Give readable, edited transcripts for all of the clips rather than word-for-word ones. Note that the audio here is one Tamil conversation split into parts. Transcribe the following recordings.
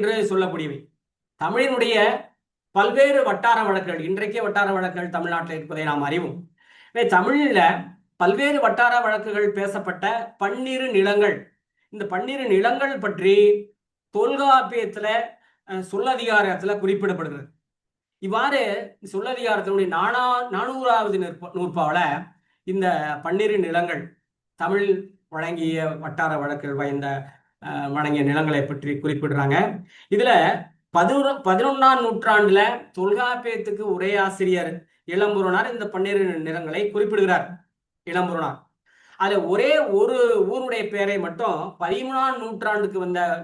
என்று சொல்லக்கூடியவை. தமிழினுடைய பல்வேறு வட்டார வழக்குகள், இன்றைக்கே வட்டார வழக்குகள் தமிழ்நாட்டில் இருப்பதை நாம் அறிவோம். தமிழில் பல்வேறு வட்டார வழக்குகள் பேசப்பட்ட பன்னிரு நிலங்கள், இந்த பன்னிரு நிலங்கள் பற்றி தொல்காப்பியத்துல சொல்லதிகாரத்துல குறிப்பிடப்படுகிறது. இவ்வாறு சொல்லதிகாரத்தினுடைய 400வது நூற்பாவில இந்த பன்னிரு நிலங்கள், தமிழ் வழங்கிய வட்டார வழக்குகள் வழங்கிய நிலங்களை பற்றி குறிப்பிடுறாங்க. இதுல 11ஆம் நூற்றாண்டுல தொல்காப்பியத்துக்கு உரையாசிரியர் இளம்பூரணார் இந்த பன்னிரு நிலங்களை குறிப்பிடுகிறார். இளம்பூரணார் அதுல ஒரே ஒரு ஊருடைய பெயரை மட்டும் 13ஆம்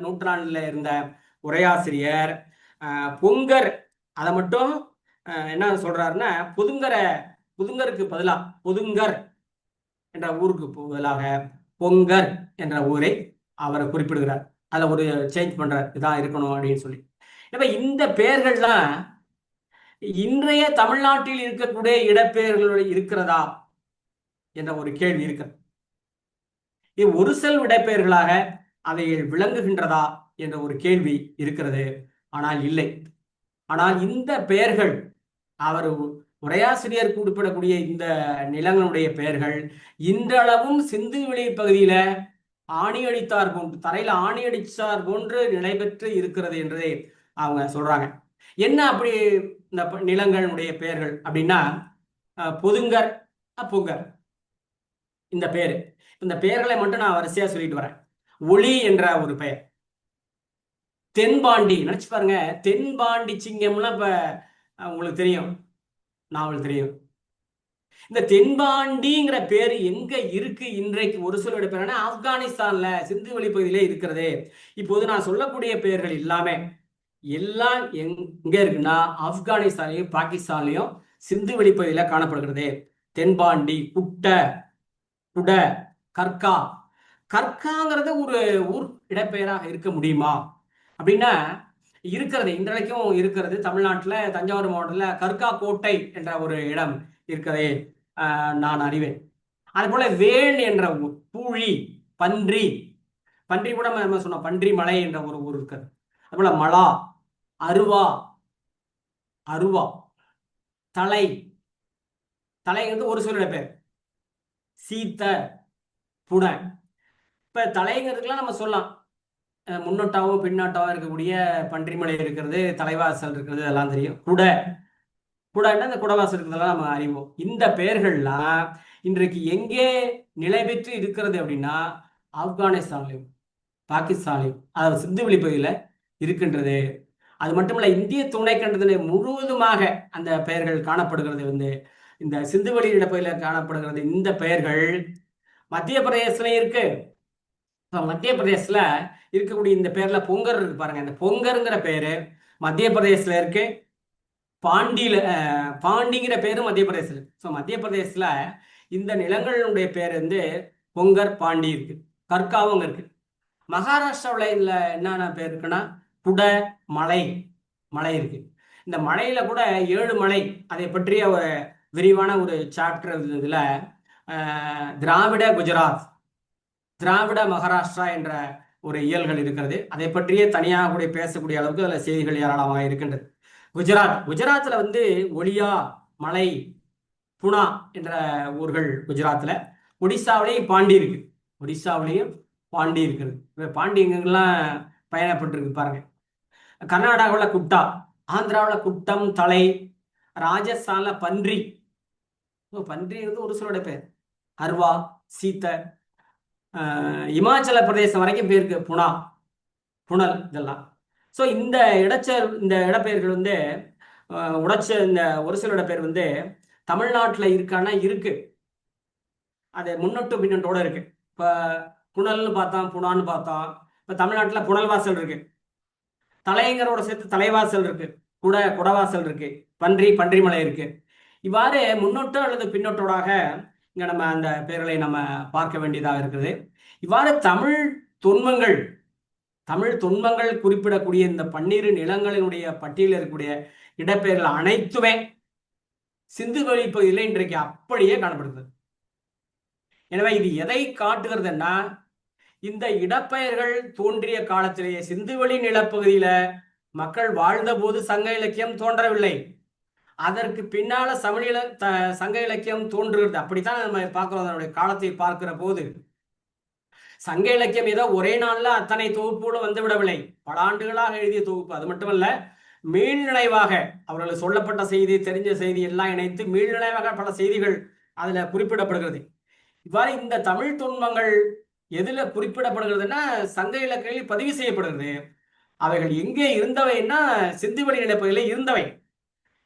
நூற்றாண்டுல இருந்த உரையாசிரியர் பொங்கர், அதை மட்டும் என்ன சொல்றாருன்னா புதுங்கருக்கு பதிலாக பொதுங்கர் என்ற ஊருக்கு பதிலாக பொங்கர் என்ற ஊரை அவரை குறிப்பிடுகிறார். அதில் ஒரு சேஞ்ச் பண்றார், இதான் இருக்கணும் அப்படின்னு சொல்லி. இப்ப இந்த பெயர்கள்லாம் இன்றைய தமிழ்நாட்டில் இருக்கக்கூடிய இடப்பெயர்கள் இருக்கிறதா என்ற ஒரு கேள்வி இருக்கிறது. இது ஒரு செல் இடப்பெயர்களாக அவைகள் விளங்குகின்றதா என்ற ஒரு கேள்வி இருக்கிறது. ஆனால் இல்லை. ஆனால் இந்த பெயர்கள், அவர் உரையாசிரியர் குறிப்பிடக்கூடிய இந்த நிலங்களுடைய பெயர்கள் இன்றளவும் சிந்துவெளி பகுதியில ஆணி அடித்தார் போன்று, தரையில ஆணி அடித்தார் போன்று நிலை பெற்று இருக்கிறது என்றதை அவங்க சொல்றாங்க. என்ன அப்படி இந்த நிலங்களுடைய பெயர்கள் அப்படின்னா, பொதுங்கர், பொங்கர், இந்த பேரு. இந்த பெயர்களை மட்டும் நான் வரிசையா சொல்லிட்டு வரேன். ஒளி என்ற ஒரு பெயர். தென்பாண்டி, நினைச்சு பாருங்க, தென்பாண்டி சிங்கம்னா இப்ப உங்களுக்கு தெரியும், நாவல் தெரியும். இந்த தென்பாண்டிங்கிற பேர் எங்க இருக்கு இன்றைக்கு? ஒரு சொல்ல பேர் ஆப்கானிஸ்தான்ல சிந்து வெளி பகுதியிலே இருக்கிறது. இப்போது நான் சொல்லக்கூடிய பெயர்கள் எல்லாமே எல்லாம் எங்க இருக்குன்னா ஆப்கானிஸ்தான்லயும் பாகிஸ்தான்லயும் சிந்து வெளி பகுதியில காணப்படுகிறது. தென்பாண்டி, குட்ட, குட, கற்கா. கற்காங்கிறது ஒரு ஊர் இடப்பெயராக இருக்க முடியுமா அப்படின்னா இருக்கிறது, இன்றைக்கும் இருக்கிறது. தமிழ்நாட்டில் தஞ்சாவூர் மாவட்டத்தில் கற்கா கோட்டை என்ற ஒரு இடம் இருக்கிறதே நான் அறிவேன். அது போல வேள் என்ற ஊர், பூழி, பன்றி, பன்றி கூட நம்ம சொன்னோம், பன்றி மலை என்ற ஒரு ஊர் இருக்கிறது. அது போல மலா, அருவா, அருவா, தலை, தலைங்கிறது ஒரு சொல்லிட பேர், சீத்த, புனை. இப்ப தலைங்கிறதுக்கெல்லாம் நம்ம சொல்லலாம், முன்னோட்டாவும் பின்னோட்டாவும் இருக்கக்கூடிய பன்றிமலை இருக்கிறது, தலைவாசல் இருக்கிறது, அதெல்லாம் தெரியும். குடன்னா இந்த குடவாசல் இருக்கிறதெல்லாம் நம்ம அறிவோம். இந்த பெயர்கள்லாம் இன்றைக்கு எங்கே நிலை பெற்று இருக்கிறது அப்படின்னா ஆப்கானிஸ்தான்லையும் பாகிஸ்தான்லையும், அதாவது சிந்துவெளி பகுதியில் இருக்கின்றது. அது மட்டுமல்ல, இந்திய துணைக்கண்டத்திலே முழுவதுமாக அந்த பெயர்கள் காணப்படுகிறது. இந்த சிந்துவெளி இடப்பகுதியில் காணப்படுகிறது. இந்த பெயர்கள் மத்திய பிரதேசத்துல இருக்கு. மத்திய பிரதேசத்துல இருக்கக்கூடிய இந்த பேர்ல பொங்கர் இருக்கு பாருங்க. இந்த பொங்கருங்கிற பேரு மத்திய பிரதேசத்துல இருக்கு. பாண்டிங்கிற பேரும் மத்திய பிரதேசத்துல. ஸோ மத்திய பிரதேசத்துல இந்த நிலங்களுடைய பேர் பொங்கர், பாண்டி இருக்கு. கற்காவும் இருக்கு. மகாராஷ்டிராவில் இதுல என்னென்ன பேர் இருக்குன்னா குட, மலை, மலை இருக்கு. இந்த மலையில கூட 7 மலை, அதை பற்றிய ஒரு விரிவான ஒரு சாப்டர் இதுல திராவிட குஜராத், திராவிட மகாராஷ்டிரா என்ற ஒரு இயல்கள் இருக்கிறது. அதை பற்றியே தனியாக கூட பேசக்கூடிய அளவுக்கு அதில் செய்திகள் ஏராளமாக இருக்கின்றது. குஜராத்தில் ஒலியா, மலை, புனா என்ற ஊர்கள் குஜராத்தில். ஒடிசாவிலையும் பாண்டி இருக்கு. ஒடிசாவிலையும் பாண்டி இருக்குது. பாண்டி எங்கெல்லாம் பயணப்பட்டிருக்கு பாருங்க. கர்நாடகாவில் குட்டா, ஆந்திராவில் குட்டம், தலை, ராஜஸ்தான்ல பன்றி. பன்றி ஒரு சிலோட பேர், அர்வா, சீத்த. இமாச்சல பிரதேசம் வரைக்கும் பேருக்கு புனா, புனல், இதெல்லாம். ஸோ இந்த இடப்பெயர்கள் உடைச்ச இந்த ஒரு சில இடப்பெயர் தமிழ்நாட்டில் இருக்கான்னா இருக்கு. அது முன்னொட்டு பின்னோட்டோட இருக்கு. இப்போ புனல்னு பார்த்தோம், புனான்னு பார்த்தோம். இப்போ தமிழ்நாட்டில் புனல் வாசல் இருக்கு, தலைங்கிறோட சேர்த்து தலைவாசல் இருக்கு, குடவாசல் இருக்கு, பன்றிமலை இருக்கு. இவ்வாறு முன்னோட்டோ அல்லது பின்னோட்டோடாக இங்க நம்ம அந்த பெயர்களை நம்ம பார்க்க வேண்டியதாக இருக்குது. இவ்வாறு தமிழ் தொன்மங்கள் குறிப்பிடக்கூடிய இந்த 12 நிலங்களினுடைய பட்டியலில் இருக்கக்கூடிய இடப்பெயர்கள் அனைத்துமே சிந்து வெளி பகுதியில் இன்றைக்கு அப்படியே காணப்படுகிறது. எனவே இது எதை காட்டுகிறதுன்னா, இந்த இடப்பெயர்கள் தோன்றிய காலத்திலேயே சிந்துவெளி நிலப்பகுதியில மக்கள் வாழ்ந்த போது சங்க இலக்கியம் தோன்றவில்லை. அதற்கு பின்னால சங்க இலக்கியம் தோன்றுகிறது. அப்படித்தான் நம்ம பார்க்கிறோம். அதனுடைய காலத்தை பார்க்கிற போது சங்க இலக்கியம் ஏதோ ஒரே நாள்ல அத்தனை தொகுப்புகளும் வந்துவிடவில்லை. பல ஆண்டுகளாக எழுதிய தொகுப்பு. அது மட்டுமல்ல, மீள்நினைவாக அவர்களுக்கு சொல்லப்பட்ட செய்தி, தெரிஞ்ச செய்தி எல்லாம் இணைத்து மீள்நினைவாக பல செய்திகள் அதுல குறிப்பிடப்படுகிறது. இவ்வாறு இந்த தமிழ் துன்பங்கள் எதுல குறிப்பிடப்படுகிறதுனா சங்க இலக்கியங்களில் பதிவு செய்யப்படுகிறது. அவைகள் எங்கே இருந்தவைன்னா சிந்துவெளி நிலப்பகுதியில் இருந்தவை.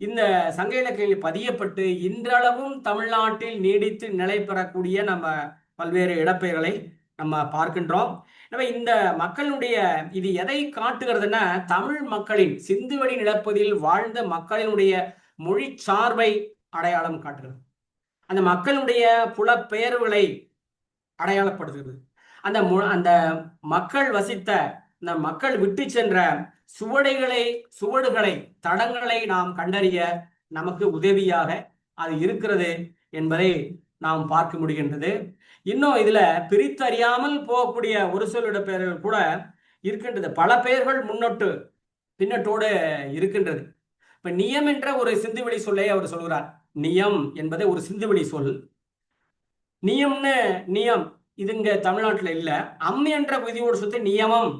இந்த சங்க இலக்கியங்களில் பதியப்பட்டு இன்றளவும் தமிழ்நாட்டில் நீடித்து நிலை பெறக்கூடிய நம்ம பல்வேறு இடப்பெயர்களை நம்ம பார்க்கின்றோம். எனவே இந்த மக்களுடைய இது எதை காட்டுகிறதுனா தமிழ் மக்களின் சிந்துவெளி நிலப்பகுதியில் வாழ்ந்த மக்களினுடைய மொழி சார்பை அடையாளம் காட்டுகிறது. அந்த மக்களுடைய புலப்பெயர்வுகளை அடையாளப்படுத்துகிறது. அந்த மக்கள் வசித்த அந்த மக்கள் விட்டு சென்ற சுவடுகளை தடங்களை நாம் கண்டறிய நமக்கு உதவியாக அது இருக்கிறது என்பதை நாம் பார்க்க முடிகின்றது. இன்னும் இதுல பிரித்தறியாமல் போகக்கூடிய ஒரு சில பெயர்கள் கூட இருக்கின்றது. பல பெயர்கள் பின்னட்டோடு இருக்கின்றது. இப்ப நியம் என்ற ஒரு சிந்துவெளி சொல்லை அவர் சொல்கிறார். நியம் என்பது ஒரு சிந்துவெளி சொல். நியம் இது இங்க தமிழ்நாட்டில் இல்ல. என்ற விதியோடு சுத்தி நியமம்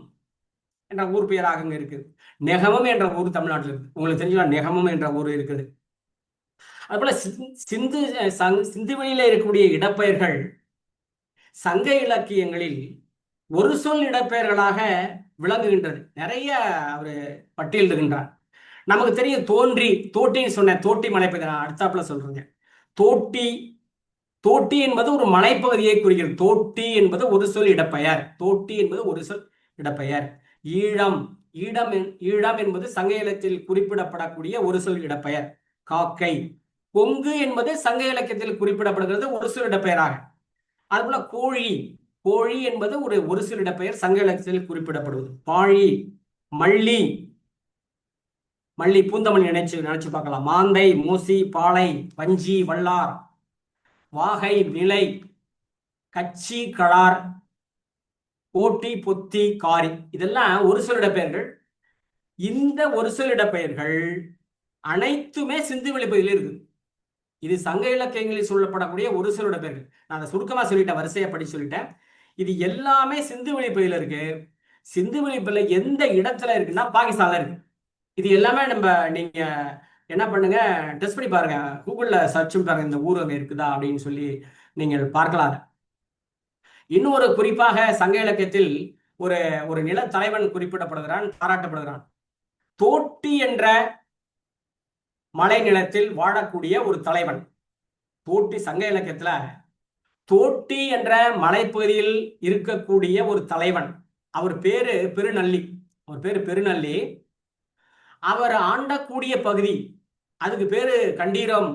என்ற ஊர் பெயராக இங்க இருக்கு. நெகமம் என்ற ஊர் தமிழ்நாட்டில் இருக்கு. உங்களுக்கு தெரிஞ்சா நெகமம் என்ற ஊர் இருக்குது. அதுபோல சிந்துவெளியில இருக்கக்கூடிய இடப்பெயர்கள் சங்க இலக்கியங்களில் ஒரு சொல் இடப்பெயர்களாக விளங்குகின்றது. நிறைய அவர் பட்டியலிடுகின்றார். நமக்கு தெரியும் தோட்டின்னு சொன்ன தோட்டி மலைப்பகுதி அடுத்தாப்புல சொல்றேங்க. தோட்டி என்பது ஒரு மலைப்பகுதியை குறிக்கிறது. தோட்டி என்பது ஒரு சொல் இடப்பெயர். ஈழம் என்பது சங்க இலக்கியத்தில் குறிப்பிடப்படக்கூடிய ஒரு சொல் இடப்பெயர். காக்கை. கொங்கு என்பது சங்க இலக்கியத்தில் குறிப்பிடப்படுகிறது ஒரு சொல் இடப்பெயராக. அதுபோல கோழி என்பது ஒரு சொல் இடப்பெயர் சங்க இலக்கியத்தில் குறிப்பிடப்படுவது. பாழி, மல்லி பூந்தமல்லி நினைச்சு பார்க்கலாம். மாந்தை, மோசி, பாலை, பஞ்சி, வல்லார், வாகை, நிலை, கச்சி, களார், கோட்டி, பொத்தி, காரி, இதெல்லாம் ஒரு சொல் இடப்பெயர்கள். இந்த ஒரு சொல் இடப்பெயர்கள் அனைத்துமே சிந்துவெளி பகுதியில் இருக்கு. இது சங்க இலக்கியங்களில் சொல்லப்படக்கூடிய ஒரு சொல் இடப்பெயர்கள். நான் அதை சுருக்கமா சொல்லிட்டேன், வரிசையா படி சொல்லிட்டேன். இது எல்லாமே சிந்துவெளி பகுதியில் இருக்கு. சிந்துவெளி பகுதியில் எந்த இடத்துல இருக்குன்னா பாகிஸ்தான்ல இருக்கு. இது எல்லாமே நீங்க என்ன பண்ணுங்க, டெஸ்ட் பண்ணி பாருங்க, கூகுள்ல சர்ச் பாருங்க, இந்த ஊர் அங்க இருக்குதா அப்படின்னு சொல்லி நீங்கள் பார்க்கலாம். இன்னொரு குறிப்பாக சங்க இலக்கியத்தில் ஒரு நில தலைவன் குறிப்பிடப்படுகிறான், பாராட்டப்படுகிறான். தோட்டி என்ற மலை நிலத்தில் வாழக்கூடிய ஒரு தலைவன். சங்க இலக்கியத்துல தோட்டி என்ற மலைப்பகுதியில் இருக்கக்கூடிய ஒரு தலைவன். அவர் பேரு பெருநல்லி. அவர் ஆண்டக்கூடிய பகுதி, அதுக்கு பேரு கண்டீரம்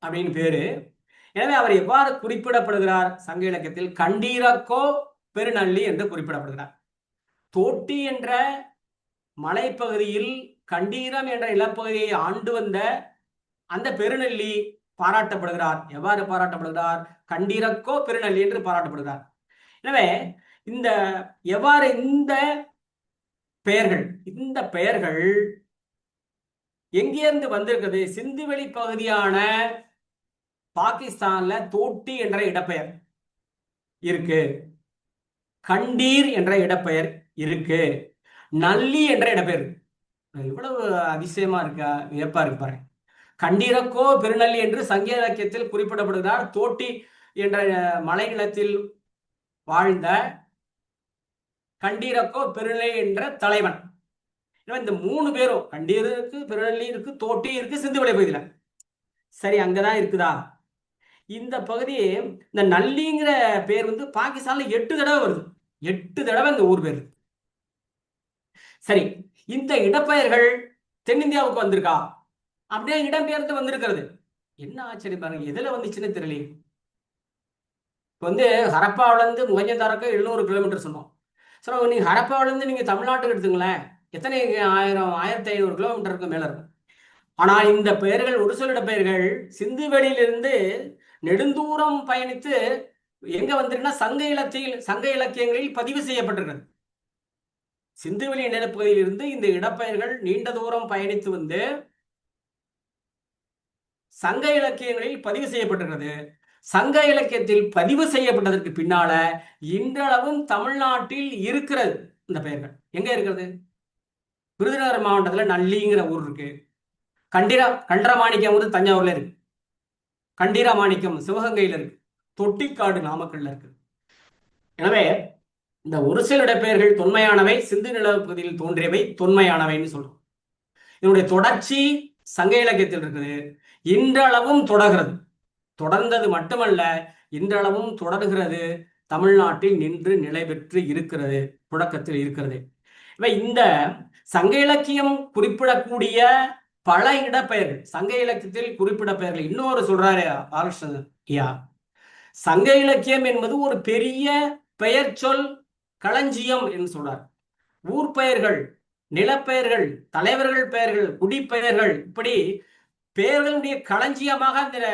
அப்படின்னு பேரு. எனவே அவர் எவ்வாறு குறிப்பிடப்படுகிறார் சங்க இலக்கியத்தில்? கண்டீரக்கோ பெருநல்லி என்று குறிப்பிடப்படுகிறார். தோட்டி என்ற மலைப்பகுதியில் கண்டீரம் என்ற நிலப்பகுதியை ஆண்டு வந்த அந்த பெருநல்லி பாராட்டப்படுகிறார். எவ்வாறு பாராட்டப்படுகிறார்? கண்டீரக்கோ பெருநல்லி என்று பாராட்டப்படுகிறார். எனவே எவ்வாறு இந்த பெயர்கள் எங்கிருந்து வந்திருக்கிறது? சிந்துவெளி பகுதியான பாகிஸ்தான்ல தோட்டி என்ற இடப்பெயர் இருக்கு, கண்டீர் என்ற இடப்பெயர் இருக்கு, நல்லி என்ற இடப்பெயர். இவ்வளவு அதிசயமா இருக்கா, வியப்பா இருக்கு பாருங்க. கண்டீரக்கோ பெருநல்லி என்று சங்க இலக்கியத்தில் குறிப்பிடப்படுகிறார். தோட்டி என்ற மலை நிலத்தில் வாழ்ந்த கண்டீரக்கோ பெருநல்லி என்ற தலைவன். இந்த 3 பேரும், கண்டீர் இருக்கு, பெருநல்லி இருக்கு, தோட்டி இருக்கு, சிந்துவெளி பகுதியில. சரி, அங்கதான் இருக்குதா? இந்த பகுதி, இந்த நல்லிங்கிற பேர் பாகிஸ்தான்ல 8 தடவை வருது. 8 தடவை இந்த ஊர் பேர். சரி, இந்த இடப்பெயர்கள் தென்னிந்தியாவுக்கு வந்திருக்கா? அப்படியே இடம்பெயர்ந்து வந்திருக்கிறது. என்ன ஆச்சரியம் பாருங்க, எதுல வந்துச்சுன்னு தெரியல. ஹரப்பாவில இருந்து முகஞ்சதாரக்கு 700 கிலோமீட்டர் சொன்னோம். நீங்க ஹரப்பாவில இருந்து நீங்க தமிழ்நாட்டுக்கு எடுத்துங்களேன், எத்தனை 1500 கிலோமீட்டருக்கு மேல இருக்கும். ஆனா இந்த பெயர்கள், ஒரு சில பெயர்கள் சிந்துவெளியிலிருந்து நெடுந்தூரம் பயணித்து எங்க வந்திருக்குன்னா சங்க இலக்கியங்களில் பதிவு செய்யப்பட்டிருக்கிறது. சிந்துவெளி நிலப்பகுதியில் இருந்து இந்த இடப்பெயர்கள் நீண்ட தூரம் பயணித்து வந்து சங்க இலக்கியங்களில் பதிவு செய்யப்பட்டிருக்கிறது. சங்க இலக்கியத்தில் பதிவு செய்யப்பட்டதற்கு பின்னால இன்றளவும் தமிழ்நாட்டில் இருக்கிறது. இந்த பெயர்கள் எங்க இருக்கிறது? விருதுநகர் மாவட்டத்துல நள்ளிங்கிற ஊர் இருக்கு. கண்டராமாணிக்கம் வந்து தஞ்சாவூர்ல இருக்கு. கண்டீரமாணிக்கம் சிவகங்கையில இருக்கு. தொட்டிக்காடு நாமக்கல்ல இருக்கு. எனவே இந்த ஒரு சில இடப்பெயர்கள் தொன்மையானவை, சிந்து நிலப்பகுதியில் தோன்றியவை தொன்மையானவைன்னு சொல்றோம். இதனுடைய தொடர்ச்சி சங்க இலக்கியத்தில் இருக்குது. இன்றளவும் தொடர்கிறது. தொடர்ந்தது மட்டுமல்ல, இன்றளவும் தொடர்கிறது. தமிழ்நாட்டில் நின்று நிலை பெற்று இருக்கிறது, புழக்கத்தில் இருக்கிறது. இந்த சங்க இலக்கியம் குறிப்பிடக்கூடிய பல இடப்பெயர்கள், சங்க இலக்கியத்தில் குறிப்பிட பெயர்கள் இன்னொரு சொல்றாரு பாலகிருஷ்ணன் ஐயா, சங்க இலக்கியம் என்பது ஒரு பெரிய பெயர் சொல் களஞ்சியம் என்று சொல்றார். ஊர் பெயர்கள், நிலப்பெயர்கள், தலைவர்கள் பெயர்கள், குடிப்பெயர்கள், இப்படி பெயர்களுடைய களஞ்சியமாக இந்த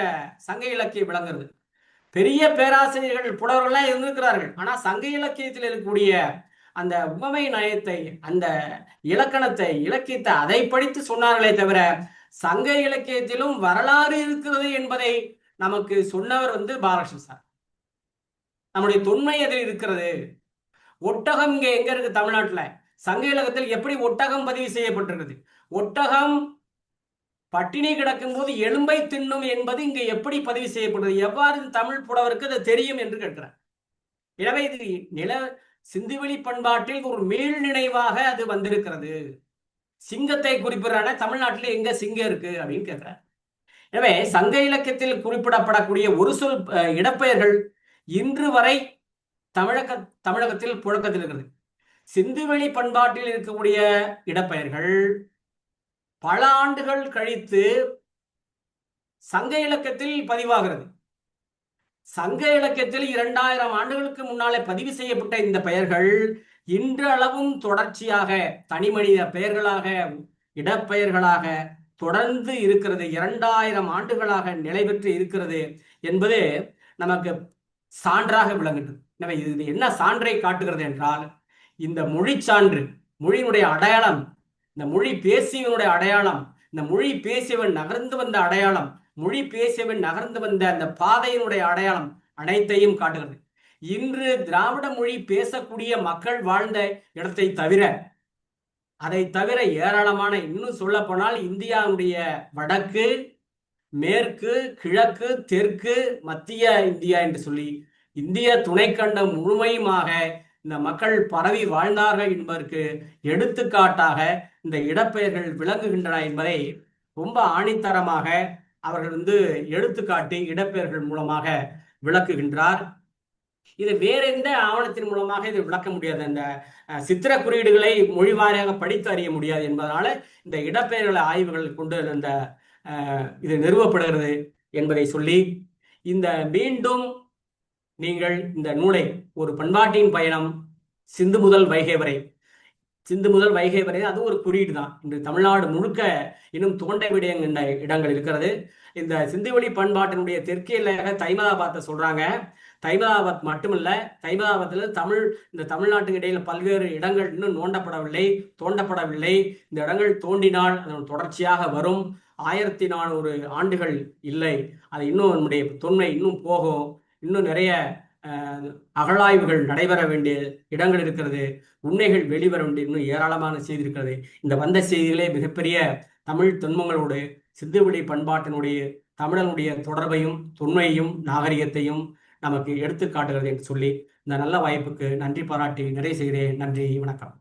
சங்க இலக்கியம் விளங்குறது. பெரிய பேராசிரியர்கள் புலவர்கள்லாம் இருந்திருக்கிறார்கள். ஆனா சங்க இலக்கியத்தில் இருக்கக்கூடிய அந்த உவமை நயத்தை, அந்த இலக்கணத்தை, இலக்கியத்தை அதை படித்து சொன்னார்களே தவிர சங்க இலக்கியத்திலும் வரலாறு இருக்கிறது என்பதை நமக்கு சொன்னவர் வந்து பாலகிருஷ்ணன் சார். நம்முடைய தொன்மை எதில் இருக்கிறது? ஒட்டகம் இங்க எங்க இருக்கு? தமிழ்நாட்டுல சங்க இலக்கியத்தில் எப்படி ஒட்டகம் பதிவு செய்யப்பட்டிருக்கிறது? ஒட்டகம் பட்டினி கிடக்கும் போது எலும்பை தின்னும் என்பது இங்க எப்படி பதிவு செய்யப்படுறது? எவ்வாறு தமிழ் புலவருக்கு அது தெரியும் என்று கேட்கிறார். எனவே இது சிந்துவெளி பண்பாட்டில் ஒரு மீள் நினைவாக அது வந்திருக்கிறது. சிங்கத்தை குறிப்பிடுறான தமிழ்நாட்டில் எங்க சிங்கம் இருக்கு அப்படின்னு கேட்கிறார். எனவே சங்க இலக்கியத்தில் குறிப்பிடப்படக்கூடிய ஒரு சொல் இடப்பெயர்கள் இன்று வரை தமிழகத்தில் புழக்கத்தில் இருக்கிறது. சிந்துவெளி பண்பாட்டில் இருக்கக்கூடிய இடப்பெயர்கள் பல ஆண்டுகள் கழித்து சங்க இலக்கியத்தில் பதிவாகிறது. சங்க இலக்கியத்தில் 2000 ஆண்டுகளுக்கு முன்னாலே பதிவு செய்யப்பட்ட இந்த பெயர்கள் இன்றளவும் தொடர்ச்சியாக தனிமனித பெயர்களாக, இடப்பெயர்களாக தொடர்ந்து இருக்கிறது. 2000 ஆண்டுகளாக நிலை பெற்று இருக்கிறது என்பது நமக்கு சான்றாக விளங்குகிறது. எனவே இது என்ன சான்றை காட்டுகிறது என்றால், இந்த மொழி சான்று, மொழியினுடைய அடையாளம், இந்த மொழி பேசியவனுடைய அடையாளம், இந்த மொழி பேசியவன் நகர்ந்து வந்த அடையாளம், மொழி பேசியவன் நகர்ந்து வந்த அந்த பாதையினுடைய அடையாளம் அனைத்தையும் காட்டுகிறது. இன்று திராவிட மொழி பேசக்கூடிய மக்கள் வாழ்ந்த இடத்தை தவிர, அதை தவிர ஏராளமான, இன்னும் சொல்ல போனால் இந்தியாவுடைய வடக்கு, மேற்கு, கிழக்கு, தெற்கு, மத்திய இந்தியா என்று சொல்லி இந்திய துணைக்கண்டம் முழுமையுமாக இந்த மக்கள் பரவி வாழ்ந்தார்கள் என்பதற்கு எடுத்துக்காட்டாக இந்த இடப்பெயர்கள் விளங்குகின்றன என்பதை ரொம்ப ஆணித்தரமாக அவர்கள் வந்து எடுத்துக்காட்டி இடப்பெயர்கள் மூலமாக விளக்குகின்றார். இது வேற எந்த ஆவணத்தின் மூலமாக இது விளக்க முடியாது. அந்த சித்திர குறியீடுகளை மொழி வாரியாக படித்து அறிய முடியாது என்பதனால இந்த இடப்பெயர்களை ஆய்வுகள் கொண்டு அந்த இது நிறுவப்படுகிறது என்பதை சொல்லி, இந்த மீண்டும் நீங்கள் இந்த நூலை, ஒரு பண்பாட்டின் பயணம் சிந்து முதல் வைகை வரை, சிந்து முதல் வைகை வரை, அது ஒரு குறியீடு தான். இன்று தமிழ்நாடு முழுக்க இன்னும் தோண்ட விடயங்கின்ற இடங்கள் இருக்கிறது. இந்த சிந்துவெளி பண்பாட்டினுடைய தெற்கு எல்லையாக தைமதாபாத்தை சொல்றாங்க. தைமதாபாத் மட்டுமல்ல, தைமதாபாத்தில் இந்த தமிழ்நாட்டுக்கு இடையில பல்வேறு இடங்கள் இன்னும் தோண்டப்படவில்லை. இந்த இடங்கள் தோண்டினால் அதன் தொடர்ச்சியாக வரும். 1400 ஆண்டுகள் இல்லை, அது இன்னும் நம்முடைய தொன்மை இன்னும் போகும். இன்னும் நிறைய அகழாய்வுகள் நடைபெற வேண்டிய இடங்கள் இருக்கிறது. உண்மைகள் வெளிவர வேண்டிய இன்னும் ஏராளமான செய்தி இருக்கிறது. இந்த வந்த செய்திகளே மிகப்பெரிய தமிழ் தொன்மங்களோடு சிந்துவெளி பண்பாட்டினுடைய தமிழனுடைய தொடர்பையும் தொன்மையையும் நாகரிகத்தையும் நமக்கு எடுத்து காட்டுகிறது என்று சொல்லி இந்த நல்ல வாய்ப்புக்கு நன்றி பாராட்டி நிறைவு செய்கிறேன். நன்றி, வணக்கம்.